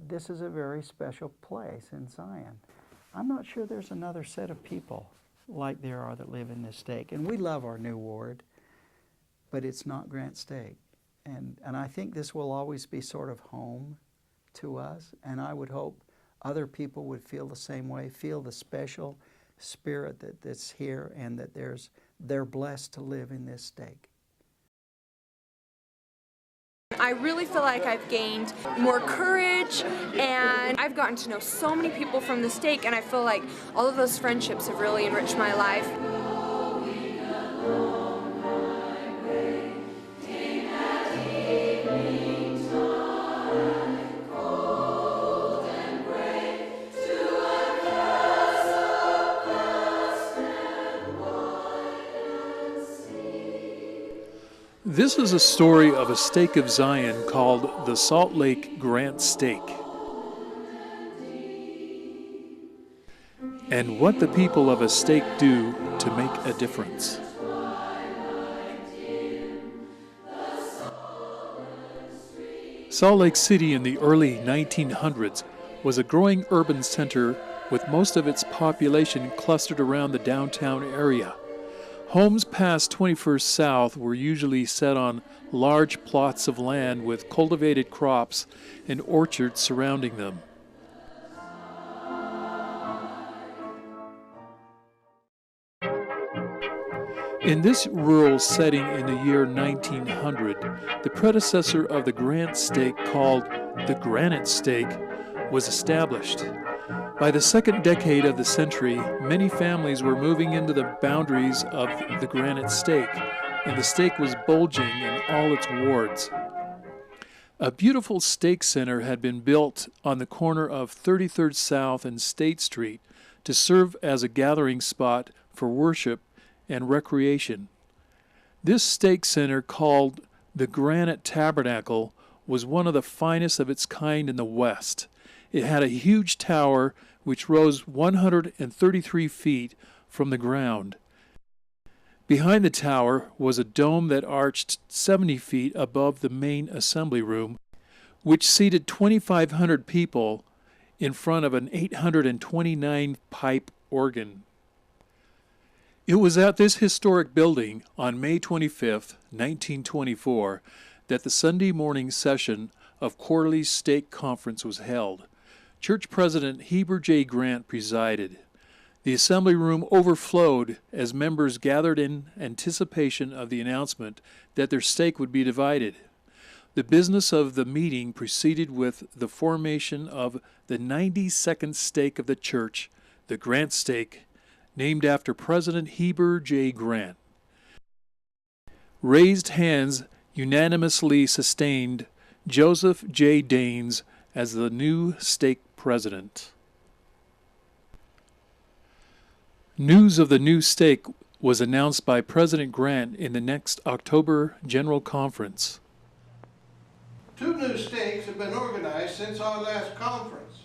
this is a very special place in Zion. I'm not sure there's another set of people like there are that live in this stake. And we love our new ward, but it's not Grant Stake. And I think this will always be sort of home to us, and I would hope other people would feel the same way, feel the special spirit that's here, and that they're blessed to live in this stake. I really feel like I've gained more courage, and I've gotten to know so many people from the stake, and I feel like all of those friendships have really enriched my life. This is a story of a stake of Zion called the Salt Lake Grant Stake, and what the people of a stake do to make a difference. Salt Lake City in the early 1900s was a growing urban center with most of its population clustered around the downtown area. Homes past 21st South were usually set on large plots of land with cultivated crops and orchards surrounding them. In this rural setting in the year 1900, the predecessor of the Grant Stake, called the Granite Stake, was established. By the second decade of the century, many families were moving into the boundaries of the Granite Stake, and the stake was bulging in all its wards. A beautiful stake center had been built on the corner of 33rd South and State Street to serve as a gathering spot for worship and recreation. This stake center, called the Granite Tabernacle, was one of the finest of its kind in the West. It had a huge tower which rose 133 feet from the ground. Behind the tower was a dome that arched 70 feet above the main assembly room, which seated 2,500 people in front of an 829-pipe organ. It was at this historic building on May 25, 1924, that the Sunday morning session of Corley's Stake Conference was held. Church President Heber J. Grant presided. The assembly room overflowed as members gathered in anticipation of the announcement that their stake would be divided. The business of the meeting proceeded with the formation of the 92nd stake of the church, the Grant Stake, named after President Heber J. Grant. Raised hands unanimously sustained Joseph J. Daines as the new stake president. News of the new stake was announced by President Grant in the next October General Conference. 2 new stakes have been organized since our last conference,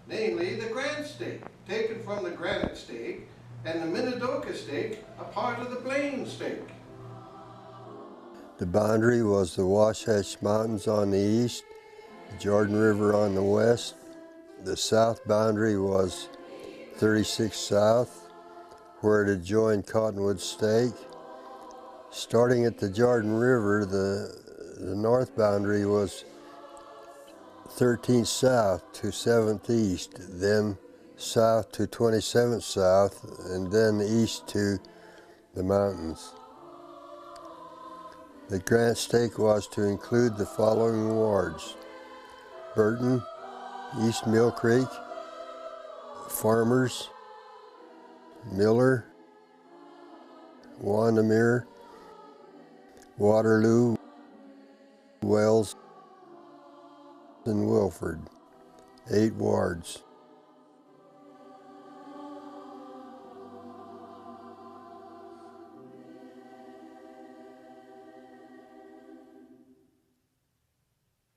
namely the Grant Stake, taken from the Granite Stake, and the Minidoka Stake, a part of the Blaine Stake. The boundary was the Wasatch Mountains on the east, the Jordan River on the west. The south boundary was 36 South, where it adjoined Cottonwood Stake. Starting at the Jordan River, the north boundary was 13th South to 7th East, then south to 27th South, and then east to the mountains. The Grant Stake was to include the following wards: Burton, East Millcreek, Farmers, Miller, Wandamere, Waterloo, Wells, and Wilford. 8 wards.